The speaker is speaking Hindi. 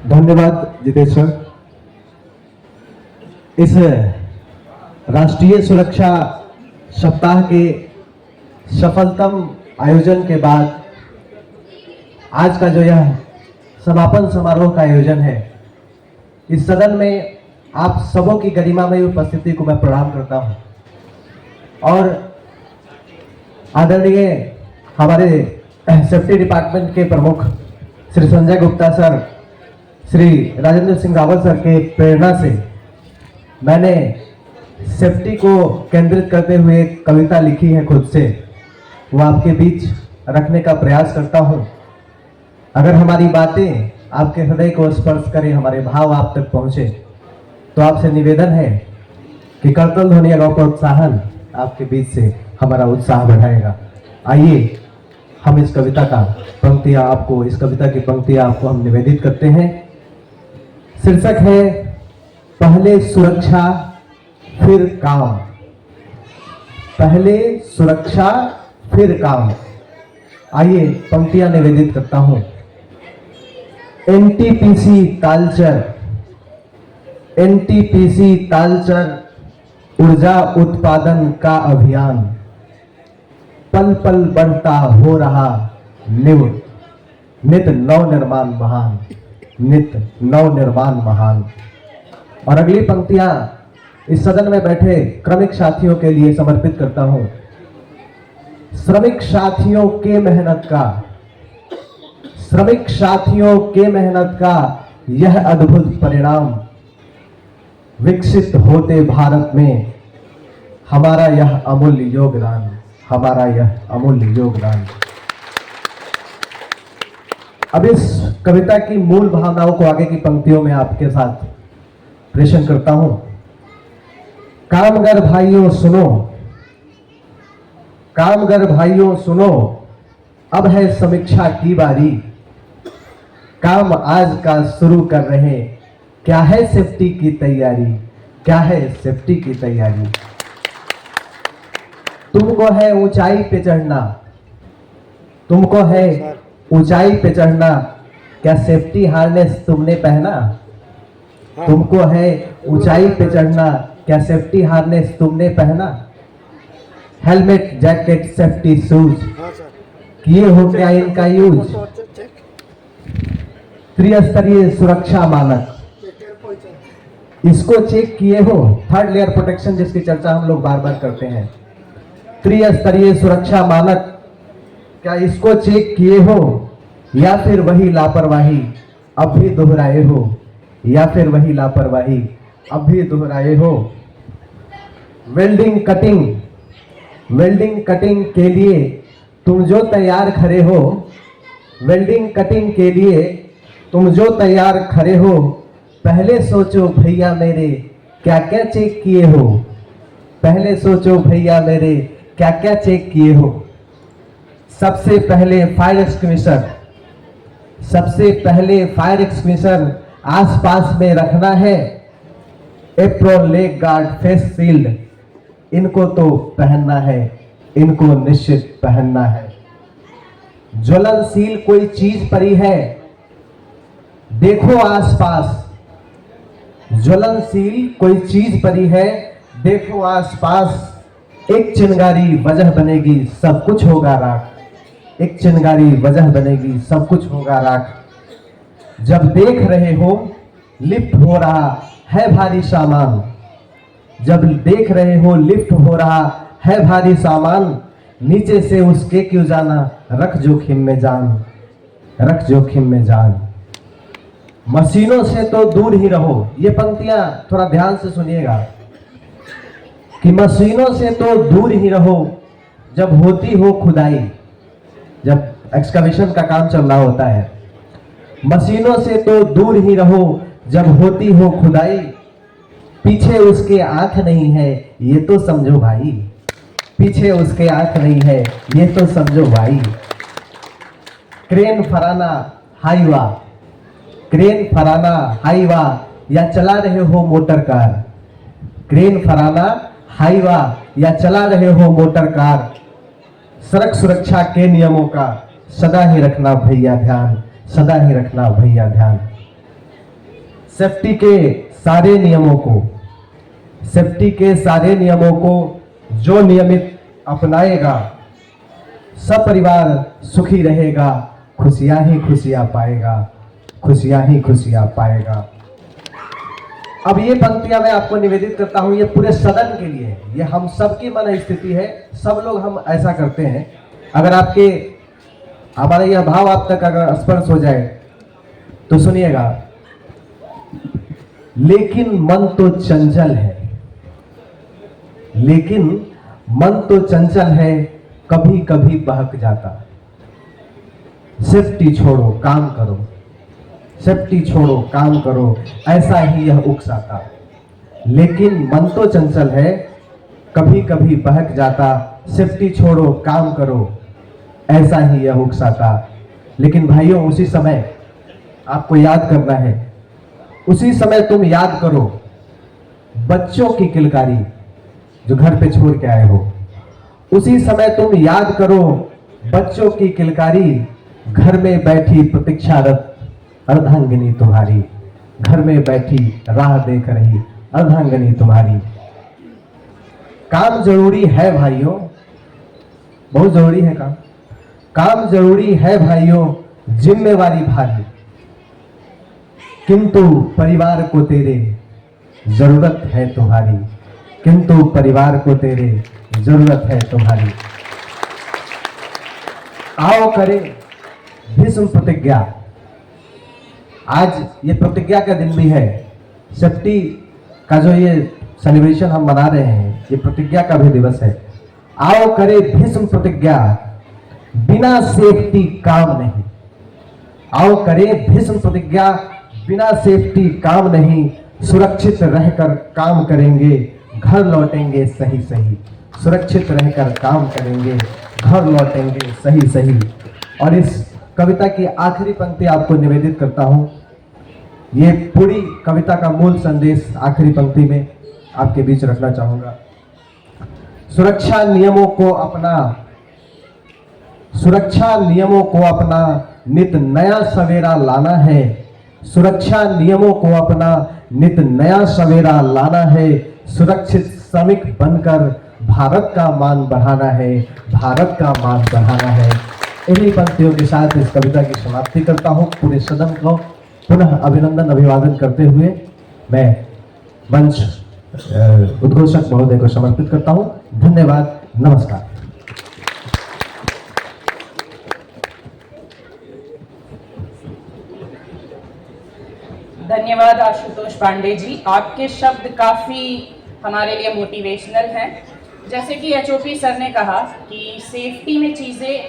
धन्यवाद जितेश सर। इस राष्ट्रीय सुरक्षा सप्ताह के सफलतम आयोजन के बाद आज का जो यह समापन समारोह का आयोजन है, इस सदन में आप सबों की गरिमामय उपस्थिति को मैं प्रणाम करता हूं और आदरणीय हमारे सेफ्टी डिपार्टमेंट के प्रमुख श्री संजय गुप्ता सर, श्री राजेंद्र सिंह रावत सर के प्रेरणा से मैंने सेफ्टी को केंद्रित करते हुए एक कविता लिखी है खुद से, वो आपके बीच रखने का प्रयास करता हूं। अगर हमारी बातें आपके हृदय को स्पर्श करें, हमारे भाव आप तक पहुंचे, तो आपसे निवेदन है कि करतल ध्वनि और प्रोत्साहन आपके बीच से हमारा उत्साह बढ़ाएगा। आइए हम इस कविता का पंक्तियां आपको, इस कविता की पंक्तियां आपको हम निवेदित करते हैं। शीर्षक है पहले सुरक्षा फिर काम। पहले सुरक्षा फिर काम। आइए पंक्तियां निवेदित करता हूं। एनटीपीसी तालचर, एनटीपीसी तालचर ऊर्जा उत्पादन का अभियान पल पल बढ़ता हो रहा नित नव निर्माण महान, नित नव निर्माण महान। और अगली पंक्तियां इस सदन में बैठे क्रमिक साथियों के लिए समर्पित करता हूं। श्रमिक साथियों के मेहनत का, श्रमिक साथियों के मेहनत का यह अद्भुत परिणाम विकसित होते भारत में हमारा यह अमूल्य योगदान, हमारा यह अमूल्य योगदान। अब इस कविता की मूल भावनाओं को आगे की पंक्तियों में आपके साथ प्रेषण करता हूं। कामगर भाइयों सुनो, कामगर भाइयों सुनो, अब है समीक्षा की बारी। काम आज का शुरू कर रहे, क्या है सेफ्टी की तैयारी, क्या है सेफ्टी की तैयारी। तुमको है ऊंचाई पे चढ़ना, तुमको है ऊंचाई पे चढ़ना, क्या सेफ्टी हार्नेस तुमने पहना। तुमको है ऊंचाई पे चढ़ना, क्या सेफ्टी हार्नेस तुमने पहना। हेलमेट जैकेट सेफ्टी शूज किए हो क्या इनका यूज। त्रिस्तरीय सुरक्षा मानक इसको चेक किए हो। थर्ड लेयर प्रोटेक्शन जिसकी चर्चा हम लोग बार बार करते हैं। त्रिस्तरीय सुरक्षा मानक क्या इसको चेक किए हो, या फिर वही लापरवाही अब भी दोहराए हो, या फिर वही लापरवाही अब भी दोहराए हो। वेल्डिंग कटिंग, वेल्डिंग कटिंग के लिए तुम जो तैयार खड़े हो, वेल्डिंग कटिंग के लिए तुम जो तैयार खड़े हो, पहले सोचो भैया मेरे क्या क्या चेक किए हो। पहले सोचो भैया मेरे क्या क्या चेक किए हो। सबसे पहले फायर एक्सटिंग्विशर, सबसे पहले फायर एक्सटिंग्विशर आसपास में रखना है। Apron, leg guard, face shield इनको तो पहनना है, इनको निश्चित पहनना है। ज्वलनशील कोई चीज पड़ी है, देखो आसपास। ज्वलनशील कोई चीज पड़ी है, देखो आसपास। एक चिंगारी वजह बनेगी सब कुछ होगा राख। एक चिंगारी वजह बनेगी सब कुछ होगा राख। जब देख रहे हो लिफ्ट हो रहा है भारी सामान, जब देख रहे हो लिफ्ट हो रहा है भारी सामान, नीचे से उसके क्यों जाना, रख जोखिम में जान, रख जोखिम में जान। मशीनों से तो दूर ही रहो। ये पंक्तियां थोड़ा ध्यान से सुनिएगा कि मशीनों से तो दूर ही रहो जब होती हो खुदाई, जब एक्सकवेशन का काम चल रहा होता है। मशीनों से तो दूर ही रहो जब होती हो खुदाई। पीछे उसके आंख नहीं है ये तो समझो भाई, पीछे उसके आंख नहीं है ये तो समझो भाई। क्रेन फराना हाईवा, क्रेन फराना हाईवा या चला रहे हो मोटर कार। क्रेन फराना हाईवा या चला रहे हो मोटर कार। सड़क सुरक्षा के नियमों का सदा ही रखना भैया ध्यान, सदा ही रखना भैया ध्यान। सेफ्टी के सारे नियमों को, सेफ्टी के सारे नियमों को जो नियमित अपनाएगा, सब परिवार सुखी रहेगा, खुशियां ही खुशियां पाएगा, खुशियां ही खुशियां पाएगा। अब ये पंक्तियां मैं आपको निवेदित करता हूं, ये पूरे सदन के लिए है, ये हम सबकी मन स्थिति है, सब लोग हम ऐसा करते हैं। अगर आपके हमारा यह भाव आप तक अगर स्पर्श हो जाए तो सुनिएगा, लेकिन मन तो चंचल है, लेकिन मन तो चंचल है, कभी कभी बहक जाता। सेफ्टी छोड़ो काम करो, सेफ्टी छोड़ो काम करो, ऐसा ही यह उकसाता। लेकिन मन तो चंचल है, कभी कभी बहक जाता। सेफ्टी छोड़ो काम करो, ऐसा ही यह उकसाता। लेकिन भाइयों, उसी समय आपको याद करना है, उसी समय तुम याद करो बच्चों की किलकारी जो घर पे छोड़ के आए हो। उसी समय तुम याद करो बच्चों की किलकारी, घर में बैठी प्रतीक्षारत अर्धांगिनी तुम्हारी, घर में बैठी राह देख रही अर्धांगिनी तुम्हारी। काम जरूरी है भाइयों, बहुत जरूरी है काम, काम जरूरी है भाइयों, जिम्मेवारी भारी, किंतु परिवार को तेरे जरूरत है तुम्हारी, किंतु परिवार को तेरे जरूरत है तुम्हारी। आओ करें भीष्म प्रतिज्ञा। आज ये प्रतिज्ञा का दिन भी है, सेफ्टी का जो ये सेलिब्रेशन हम मना रहे हैं, ये प्रतिज्ञा का भी दिवस है। आओ करें भीष्म प्रतिज्ञा, बिना सेफ्टी काम नहीं। आओ करें भीष्म प्रतिज्ञा, बिना सेफ्टी काम नहीं। सुरक्षित रहकर काम करेंगे, घर लौटेंगे सही सही। सुरक्षित रहकर काम करेंगे, घर लौटेंगे सही सही। और इस कविता की आखिरी पंक्ति आपको निवेदित करता हूं। ये पूरी कविता का मूल संदेश आखिरी पंक्ति में आपके बीच रखना चाहूंगा। सुरक्षा नियमों को अपना, सुरक्षा नियमों को अपना नित नया सवेरा लाना है। सुरक्षा नियमों को अपना नित नया सवेरा लाना है। सुरक्षित श्रमिक बनकर भारत का मान बढ़ाना है, भारत का मान बढ़ाना है। इन्हीं पंक्तियों के साथ इस कविता की समाप्ति करता हूं। पूरे सदन को पुनः अभिनंदन अभिवादन करते हुए मैं मंच उद्घोषक महोदय को समर्पित करता हूं। धन्यवाद, नमस्कार। धन्यवाद आशुतोष पांडे जी, आपके शब्द काफ़ी हमारे लिए मोटिवेशनल हैं। जैसे कि एचओपी सर ने कहा कि सेफ्टी में चीज़ें